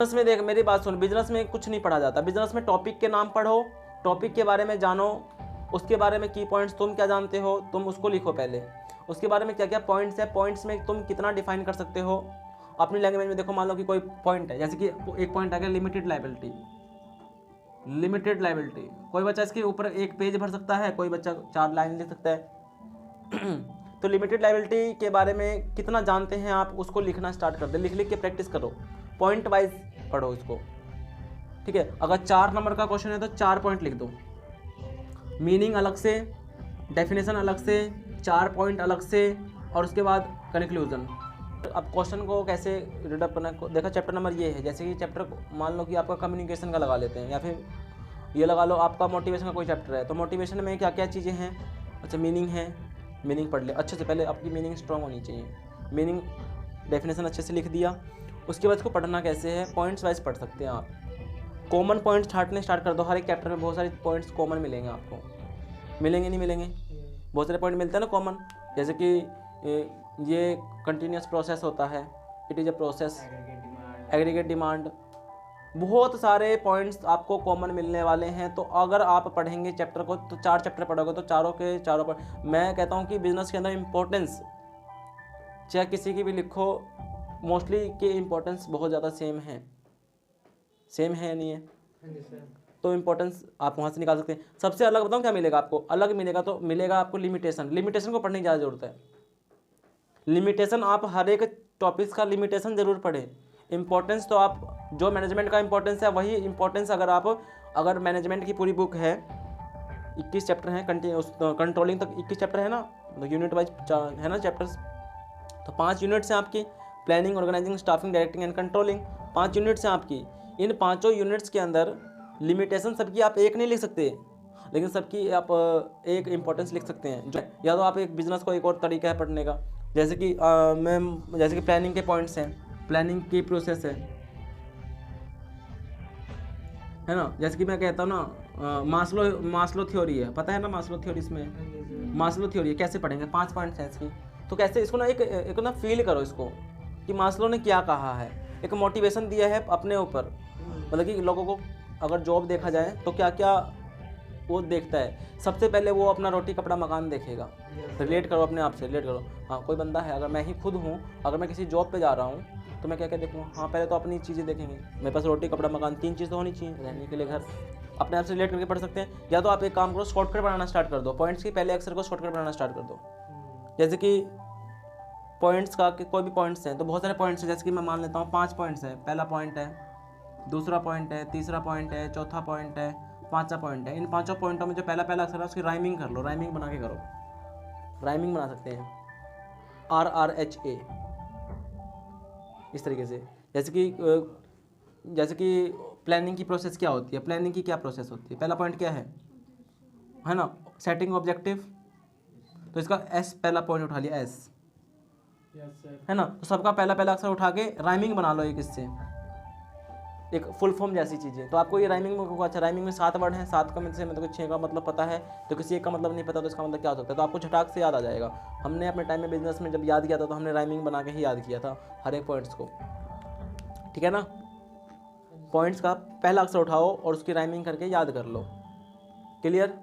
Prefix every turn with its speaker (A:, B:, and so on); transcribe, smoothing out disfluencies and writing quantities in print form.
A: Business में देख मेरी बात सुन, बिजनेस में कुछ नहीं पढ़ा जाता। बिजनेस में टॉपिक के नाम पढ़ो, टॉपिक के बारे में जानो, उसके बारे में की पॉइंट्स तुम क्या जानते हो तुम उसको लिखो पहले। उसके बारे में क्या क्या पॉइंट्स है, पॉइंट्स में तुम कितना डिफाइन कर सकते हो अपनी लैंग्वेज में। देखो मान लो कि कोई पॉइंट है, जैसे कि एक पॉइंट आ गया लिमिटेड लाइबिलिटी। लिमिटेड लाइबिलिटी कोई बच्चा इसके ऊपर एक पेज भर सकता है, कोई बच्चा 4 लाइन लिख सकता है। तो लिमिटेड लाइबिलिटी के बारे में कितना जानते हैं आप, उसको लिखना स्टार्ट कर दे। लिख लिख के प्रैक्टिस करो, पॉइंट वाइज पढ़ो इसको, ठीक है। अगर 4 नंबर का क्वेश्चन है तो 4 पॉइंट लिख दो, मीनिंग अलग से, डेफिनेशन अलग से, 4 पॉइंट अलग से, और उसके बाद कंक्लूजन। अब क्वेश्चन को कैसे रीडअप करना देखा, चैप्टर नंबर ये है। जैसे कि चैप्टर मान लो कि आपका कम्युनिकेशन का लगा लेते हैं, या फिर ये लगा लो आपका मोटिवेशन का कोई चैप्टर है, तो मोटिवेशन में क्या क्या चीज़ें हैं। अच्छा मीनिंग है, मीनिंग पढ़ ले अच्छे से, पहले आपकी मीनिंग स्ट्रांग होनी चाहिए। मीनिंग डेफिनेशन अच्छे से लिख दिया, उसके बाद इसको पढ़ना कैसे है, पॉइंट्स वाइज पढ़ सकते हैं आप। कॉमन पॉइंट्स छाटने स्टार्ट कर दो। हर एक चैप्टर में बहुत सारे पॉइंट्स कॉमन मिलेंगे आपको, मिलेंगे नहीं मिलेंगे, बहुत सारे पॉइंट मिलते हैं ना कॉमन। जैसे कि ये कंटिन्यूस प्रोसेस होता है, it is a process, aggregate demand, बहुत सारे पॉइंट्स आपको कॉमन मिलने वाले हैं। तो अगर आप पढ़ेंगे चैप्टर को, तो 4 चैप्टर पढ़ोगे तो चारों के चारों पर। मैं कहता हूँ कि बिजनेस के अंदर इम्पोर्टेंस चाहे किसी की भी लिखो, मोस्टली के इम्पोर्टेंस बहुत ज़्यादा सेम है, सेम है नहीं है, तो इम्पोर्टेंस आप वहाँ से निकाल सकते हैं। सबसे अलग बताऊँ क्या मिलेगा आपको, अलग मिलेगा तो मिलेगा आपको लिमिटेशन। लिमिटेशन को पढ़ने की ज़्यादा जरूरत है। लिमिटेशन आप हर एक टॉपिक्स का लिमिटेशन जरूर पढ़ें। इंपॉर्टेंस तो आप जो मैनेजमेंट का इंपॉर्टेंस है वही इंपॉर्टेंस, अगर मैनेजमेंट की पूरी बुक है 21 चैप्टर हैं, कंट्रोलिंग तक 21 चैप्टर है ना, तो यूनिट वाइज है ना चैप्टर्स, तो 5 यूनिट्स हैं आपकी, planning, organizing, staffing, directing and controlling, 5 units हैं आपकी। इन 5 यूनिट्स के अंदर लिमिटेशन सबकी आप एक नहीं लिख सकते, लेकिन सबकी आप एक इंपॉर्टेंस लिख सकते हैं। जो या तो आप एक बिजनेस को एक और तरीका है पढ़ने का, जैसे कि जैसे कि प्लानिंग के पॉइंट्स हैं, प्लानिंग की प्रोसेस है ना। जैसे कि मैं कहता हूँ ना मास्लो थ्योरी है, पता है ना मास्लो थ्योरी, इसमें मास्लो थ्योरी कैसे पढ़ेंगे, 5 पॉइंट्स हैं इसकी। तो कैसे इसको ना एक ना फील करो इसको कि मास्लो ने क्या कहा है, एक मोटिवेशन दिया है अपने ऊपर। मतलब कि लोगों को अगर जॉब देखा जाए तो क्या क्या वो देखता है, सबसे पहले वो अपना रोटी कपड़ा मकान देखेगा। रिलेट करो अपने आप से, रिलेट करो। हाँ कोई बंदा है, अगर मैं ही खुद हूँ, अगर मैं किसी जॉब पे जा रहा हूँ तो मैं क्या क्या देखूँगा, हाँ पहले तो अपनी चीज़ें देखेंगे, मेरे पास रोटी कपड़ा मकान 3 चीज़ तो होनी चाहिए, रहने के लिए घर। अपने आप से रिलेट करके पढ़ सकते हैं। या तो आप एक काम करो, शॉर्टकट बनाना स्टार्ट कर दो, पॉइंट्स की पहले अक्सर को शॉर्टकट बनाना स्टार्ट कर दो। जैसे कि पॉइंट्स का कोई भी पॉइंट्स हैं तो बहुत सारे पॉइंट्स हैं, जैसे कि मैं मान लेता हूँ 5 पॉइंट्स हैं। पहला पॉइंट है, दूसरा पॉइंट है, तीसरा पॉइंट है, चौथा पॉइंट है, 5वां पॉइंट है। इन 5 पॉइंटों में जो पहला अक्षर है उसकी राइमिंग कर लो, राइमिंग बना के करो। राइमिंग बना सकते हैं, RRHA, इस तरीके से। जैसे कि प्लानिंग की प्रोसेस क्या होती है, प्लानिंग की क्या प्रोसेस होती है। पहला पॉइंट क्या है ना, सेटिंग ऑब्जेक्टिव, तो इसका S पहला पॉइंट उठा लिया, S है ना। तो सबका पहला अक्षर उठा के राइमिंग बना लो एक इससे, एक फुल फॉर्म जैसी चीज़ें। तो आपको ये राइमिंग में अच्छा, राइमिंग में 7 वर्ड हैं, 7 का में से मतलब 6 का मतलब पता है, तो किसी एक का मतलब नहीं पता तो इसका मतलब क्या हो सकता है, तो आपको झटाक से याद आ जाएगा। हमने अपने टाइम में बिजनेस में जब याद किया था तो हमने राइमिंग बना के ही याद किया था हर एक पॉइंट्स को, ठीक है ना। पॉइंट्स का पहला अक्षर उठाओ और उसकी राइमिंग करके याद कर लो, क्लियर।